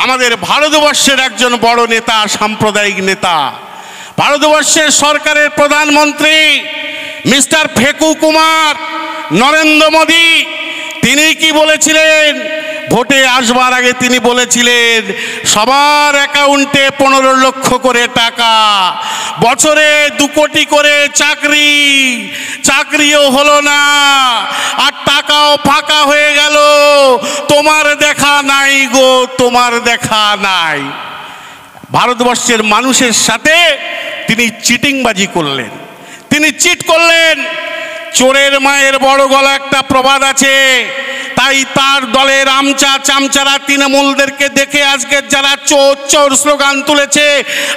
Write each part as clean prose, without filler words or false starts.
আমাদের ভারতবর্ষের একজন বড় নেতা, সাম্প্রদায়িক নেতা, ভারতবর্ষের সরকারের প্রধানমন্ত্রী মিস্টার ফেকু কুমার নরেন্দ্র মোদী, তিনি কি বলেছিলেন? ভোটে আসবার আগে তিনি বলেছিলেন সবার অ্যাকাউন্টে 15 লক্ষ করে টাকা, বছরে 2 কোটি করে চাকরি। চাকরিও হলো না, আর টাকাও ফাঁকা হয়ে গেল। তোমার দেখা নাই গো, তোমার দেখা নাই। ভারতবর্ষের মানুষের সাথে তিনি চিটিংবাজি করলেন, তিনি চিট করলেন। চোরের মায়ের বড় গলা একটা প্রবাদ আছে, তাই তার দলের আমচা চামচারা তৃণমূলদেরকে দেখে আজকের যারা চোর চোর স্লোগান তুলেছে,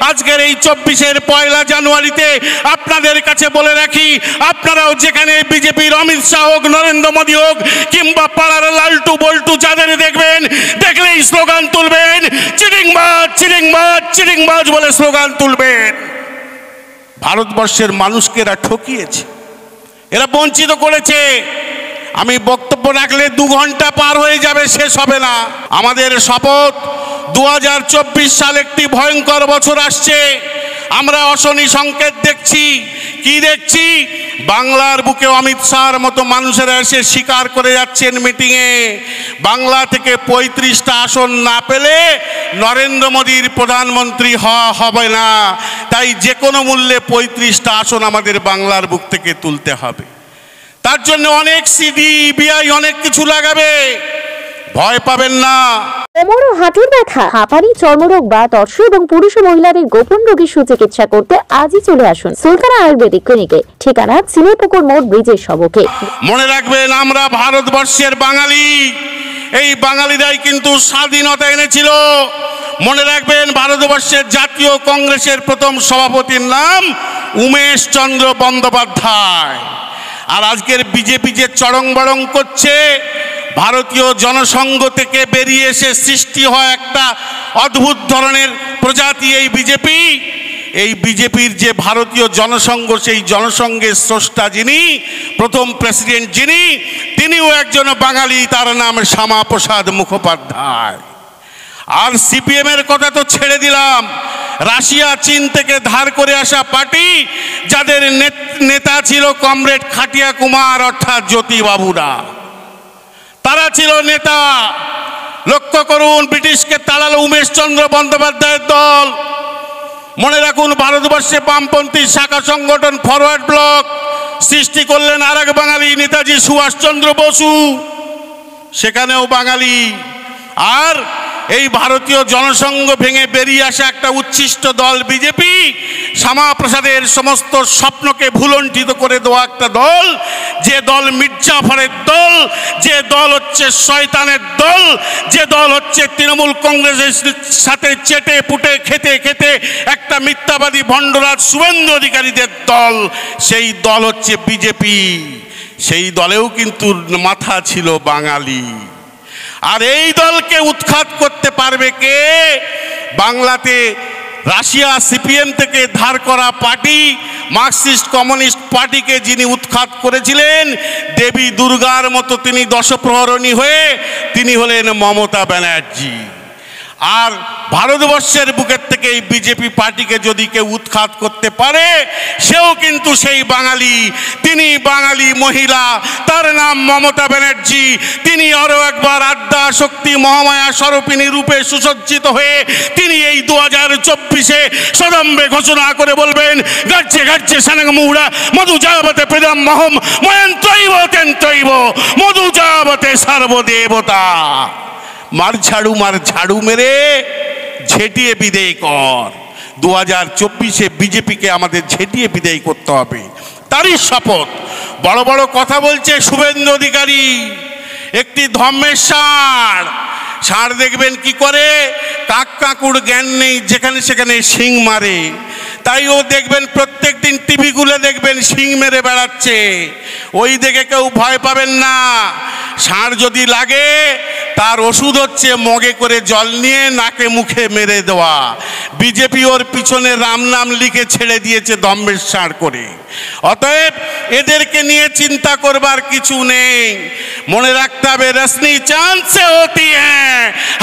আজকের এই 24-এর 1 জানুয়ারিতে আপনাদের কাছে বলে রাখি, আপনারাও যেখানে বিজেপির অমিত শাহ হোক, নরেন্দ্র মোদী হোক, কিংবা পাড়ার লালটু বল্টু যাদের দেখবেন, দেখলেই স্লোগান তুলবেন, চিটিংবাজ চিটিংবাজ চিটিংবাজ বলে স্লোগান তুলবেন। ভারতবর্ষের মানুষকে এরা ঠকিয়েছে, এরা বঞ্চিত করেছে। আমি বক্তব্য রাখলে 2 ঘন্টা পার হয়ে যাবে, শেষ হবে না। আমাদের শপথ 2024 সাল একটি ভয়ঙ্কর বছর আসছে। আমরা অশনি সংকেত দেখছি। কি দেখছি? বাংলার বুকে অমিত শাহর মতো মানুষেরা এসে স্বীকার করে যাচ্ছেন মিটিংয়ে, বাংলা থেকে 35টা আসন না পেলে নরেন্দ্র মোদীর প্রধানমন্ত্রী হওয়া হবে না। তাই যে কোনো মূল্যে 35টা আসন আমাদের বাংলার বুক থেকে তুলতে হবে। তার জন্য অনেক সিডিবিআই অনেক কিছু লাগাবে, ভয় পাবেন না। কোমর ও হাঁটুর ব্যথা, হাঁপানি, চর্মরোগ বা ত্বক এবং পুরুষ ও মহিলাদের গোপন রোগের সুচিকিৎসা করতে আজই চলে আসুন সুলতানা আয়ুর্বেদিক ক্লিনিকে। ঠিকানা চিনেপুকুর মোড়, ব্রিজের সবকে। মনে রাখবেন, আমরা ভারতবর্ষের বাঙালি, এই বাঙালিরাই কিন্তু স্বাধীনতা এনেছিল। মনে রাখবেন, ভারতবর্ষের জাতীয় কংগ্রেসের প্রথম সভাপতির নাম উমেশ চন্দ্র বন্দ্যোপাধ্যায়। আর আজকের বিজেপি যে চড়ং বড়ং করছে, ভারতীয় জনসংঘ থেকে বেরিয়ে এসে সৃষ্টি হয় একটা অদ্ভুত ধরনের প্রজাতি এই বিজেপি। এই বিজেপির যে ভারতীয় জনসংঘ, সেই জনসংঘের স্রষ্টা যিনি, প্রথম প্রেসিডেন্ট যিনি, তিনিও একজন বাঙালি, তার নাম শ্যামাপ্রসাদ মুখোপাধ্যায়। আর সিপিএমের কথা তো ছেড়ে দিলাম, রাশিয়া চীন থেকে ধার করে আসা পার্টি, যাদের নেতা ছিল কমরেড খাটিয়া কুমার অর্থাৎ জ্যোতিবাবুরা, তারা ছিল নেতা। লক্ষ্য করুন, ব্রিটিশকে তাড়ালো উমেশ চন্দ্র বন্দ্যোপাধ্যায়ের দল। মনে রাখুন, ভারতবর্ষে বামপন্থী শাখা সংগঠন ফরওয়ার্ড ব্লক সৃষ্টি করলেন আরেক বাঙালি, নেতাজি সুভাষচন্দ্র বসু, সেখানেও বাঙালি। আর এই ভারতীয় জনসংঘ ভেঙে বেরিয়ে আসা একটা উচ্ছিষ্ট দল বিজেপি, শ্যামাপ্রসাদের সমস্ত স্বপ্নকে ভুলণ্ঠিত করে দেওয়া একটা দল, যে দল মির্জাফরের দল, যে দল হচ্ছে শয়তানের দল, যে দল হচ্ছে তৃণমূল কংগ্রেসের সাথে চেটে পুটে খেতে খেতে একটা মিথ্যাবাদী ভণ্ডরাজ শুভেন্দু অধিকারীদের দল, সেই দল হচ্ছে বিজেপি। সেই দলেও কিন্তু মাথা ছিল বাঙালি। আর এই দলকে উৎখাত করতে পারবে কে? বাংলাতে রাশিয়া সিপিএম থেকে ধার করা পার্টি, মার্কসিস্ট কমিউনিস্ট পার্টিকে যিনি উৎখাত করেছিলেন, দেবী দুর্গার মতো তিনি দশপ্রহরণী হয়ে, তিনি হলেন মমতা ব্যানার্জি। আর ভারতবর্ষের বুকের থেকে এই বিজেপি পার্টিকে যদি কেউ উৎখাত করতে পারে, সেও কিন্তু সেই বাঙালি। তিনি বাঙালি মহিলা, তার নাম মমতা ব্যানার্জি। তিনি আরও একবার আদ্যা শক্তি মহামায়া স্বরূপিণী রূপে সুসজ্জিত হয়ে তিনি এই 2024-এ সদম্বে ঘোষণা করে বলবেন, গাচ্ছে গাচ্ছে সানাং মুহুরা মধু যাবতে প্রেদম মহম ময়ন্ত্রৈব তেন্ত্রৈব মধু যাবতে সর্বদেবতা। মার ঝাড়ু মেরে ঝেঁটিয়ে বিদেয় কর। 2024-এ বিজেপিকে আমাদের ঝেঁটিয়ে বিদেয় করতে হবে, তারই শপথ। বড় বড় কথা বলছে শুভেন্দু অধিকারী, একটি ধর্মের ষাঁড় দেখবেন কি করে, কাক কাকুর জ্ঞান নেই, যেখানে সেখানে শিং মারে। তাই ও দেখবেন প্রত্যেক দিন টিভিগুলো দেখবেন শিং মেরে বেড়াচ্ছে। ওই দেখে কেউ ভয় পাবেন না। ষাঁড় যদি লাগে তার ওষুধ হচ্ছে মগে করে জল নিয়ে নাকে মুখে মেরে দেওয়া। বিজেপি ওর পিছনে রাম নাম লিখে ছেড়ে দিয়েছে দম্বের ষাঁড় করে। অতএব এদেরকে নিয়ে চিন্তা করবার কিছু নেই। মনে রাখতে হবে রসনি চাঁদ से होती है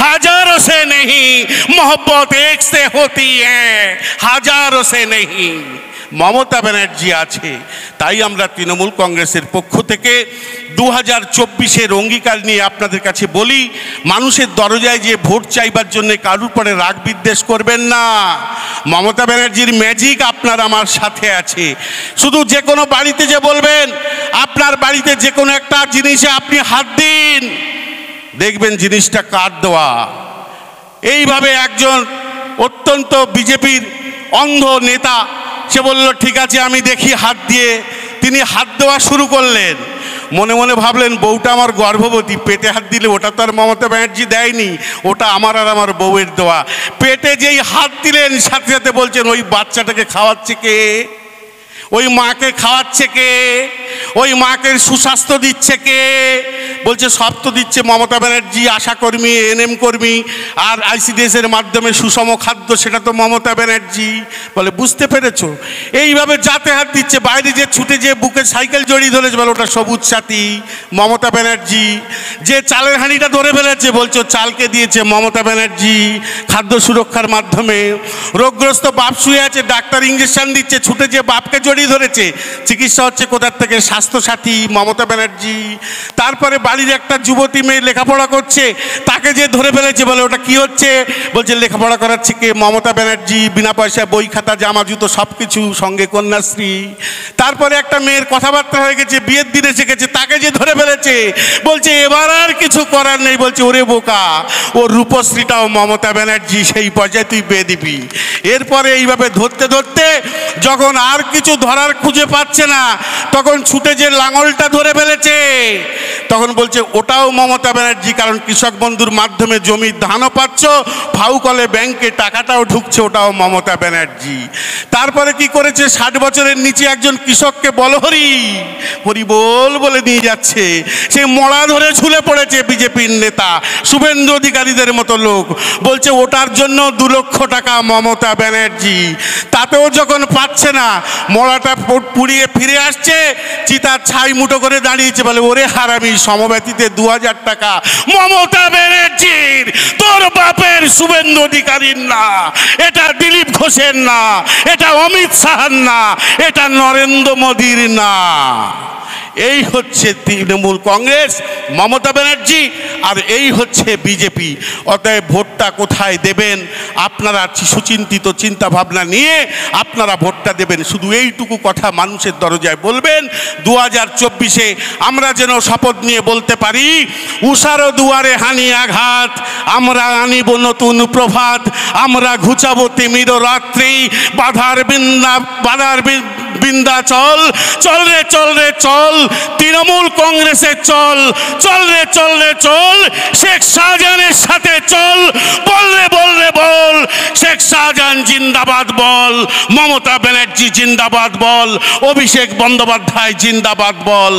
हजारों से नहीं, मोहब्बत एक से होती है हजारों से नहीं। মমতা ব্যানার্জি আছে। তাই আমরা তৃণমূল কংগ্রেসের পক্ষ থেকে 2024-এর অঙ্গীকার নিয়ে আপনাদের কাছে বলি, মানুষের দরজায় যে ভোট চাইবার জন্য কারুর পরে রাগ বিদ্বেষ করবেন না। মমতা ব্যানার্জির ম্যাজিক আপনার আমার সাথে আছে। শুধু যে কোনো বাড়িতে যে বলবেন, আপনার বাড়িতে যে কোনো একটা জিনিসে আপনি হাত দিন, দেখবেন জিনিসটা কার দেওয়া। এইভাবে একজন অত্যন্ত বিজেপির অন্ধ নেতা সে বলল ঠিক আছে আমি দেখি হাত দিয়ে। তিনি হাত দেওয়া শুরু করলেন। মনে মনে ভাবলেন বউটা আমার গর্ভবতী, পেটে হাত দিলে ওটা তো আর মমতা ব্যানার্জি দেয়নি, ওটা আমার আর আমার বউয়ের দেওয়া। পেটে যেই হাত দিলেন সাথে সাথে বলছেন ওই বাচ্চাটাকে খাওয়াচ্ছে কে, ওই মাকে খাওয়াচ্ছে কে, ওই মাকে সুস্বাস্থ্য দিচ্ছে কে? বলছে সব তো দিচ্ছে মমতা ব্যানার্জি, আশাকর্মী, এনএম কর্মী আর আইসিডিএসের মাধ্যমে সুষম খাদ্য, সেটা তো মমতা ব্যানার্জি। বলে বুঝতে পেরেছো? এইভাবে যাতে হাত দিচ্ছে। বাইরে যে ছুটে যে বুকে সাইকেল জড়িয়ে ধরেছে বলে ওটা সবুজ সাথী, মমতা ব্যানার্জি। যে চালের হাঁড়িটা ধরে ফেলেছে বলছো চালকে দিয়েছে মমতা ব্যানার্জি খাদ্য সুরক্ষার মাধ্যমে। রোগগ্রস্ত বাপ শুয়ে আছে, ডাক্তার ইঞ্জেকশন দিচ্ছে, ছুটে যে বাপকে জড়িয়ে ধরেছে, চিকিৎসা হচ্ছে কোথার থেকে? স্বাস্থ্যসাথী, মমতা ব্যানার্জি। তারপরে বাড়ির একটা যুবতী মেয়ে লেখাপড়া করছে, তাকে যে ধরে ফেলেছে বলে ওটা কি হচ্ছে? বলছে লেখাপড়া করাচ্ছে কে? মমতা ব্যানার্জি। বিনা পয়সায় বই খাতা জামা জুতো সব কিছু, সঙ্গে কন্যাশ্রী। তারপরে একটা মেয়ের কথাবার্তা হয়ে গেছে, বিয়ের দিনে শিখেছে, তাকে যে ধরে ফেলেছে বলছে এবার আর কিছু করার নেই। বলছে ওরে বোকা, ওর রূপশ্রীটাও মমতা ব্যানার্জি, সেই পর্যায়ে তুই বিয়ে দিবি। এরপরে এইভাবে ধরতে ধরতে যখন আর কিছু ধরার খুঁজে পাচ্ছে না, তখন ছুটে যে লাঙলটা ধরে ফেলেছে, তখন বলছে ওটাও মমতা ব্যানার্জি, কারণ কৃষক বন্ধুর মাধ্যমে জমির ধানও পাচ্ছ, ফাউ কলে ব্যাংকে টাকাটাও ঢুকছে, ওটাও মমতা ব্যানার্জি। তারপরে কি করেছে? 60 বছরের নিচে একজন কৃষককে বলহরি হরি বল বলে নিয়ে যাচ্ছে, সে মড়া ধরে ঝুলে পড়েছে বিজেপির নেতা শুভেন্দু অধিকারীদের মতো লোক। বলছে ওটার জন্য 2 লক্ষ টাকা মমতা ব্যানার্জি। তাতেও যখন পাচ্ছে না, মড়াটা পুড়িয়ে ফিরে আসছে, চিতার ছাই মুঠো করে দাঁড়িয়েছে, বলে ওরে হারামি, সমব্যথীতে 2000 টাকা মমতা ব্যানার্জির, তোর বাপের শুভেন্দু অধিকারীর না, এটা দিলীপ ঘোষের না, এটা অমিত শাহর না, এটা নরেন্দ্র মোদীর না। এই হচ্ছে তৃণমূল কংগ্রেস, মমতা ব্যানার্জি, আর এই হচ্ছে বিজেপি। অতএব ভোটটা কোথায় দেবেন আপনারা সুচিন্তিত চিন্তা ভাবনা নিয়ে আপনারা ভোটটা দেবেন। শুধু এইটুকু কথা মানুষের দরজায় বলবেন, 2024-এ আমরা যেন শপথ নিয়ে বলতে পারি, উষারো দুয়ারে হানি আঘাত, আমরা আনিব নতুন প্রভাত, আমরা ঘুচাবো তিমির রাত্রি, বাধার বিন্দাচল, চল রে চল রে চল, তৃণমূল কংগ্রেসে চল, চল রে চল রে চল, শেখ শাহজাহানের সাথে চল, বল রে বল রে বল, শেখ শাহজাহান জিন্দাবাদ বল, মমতা ব্যানার্জি জিন্দাবাদ বল, অভিষেক বন্দ্যোপাধ্যায় জিন্দাবাদ বল।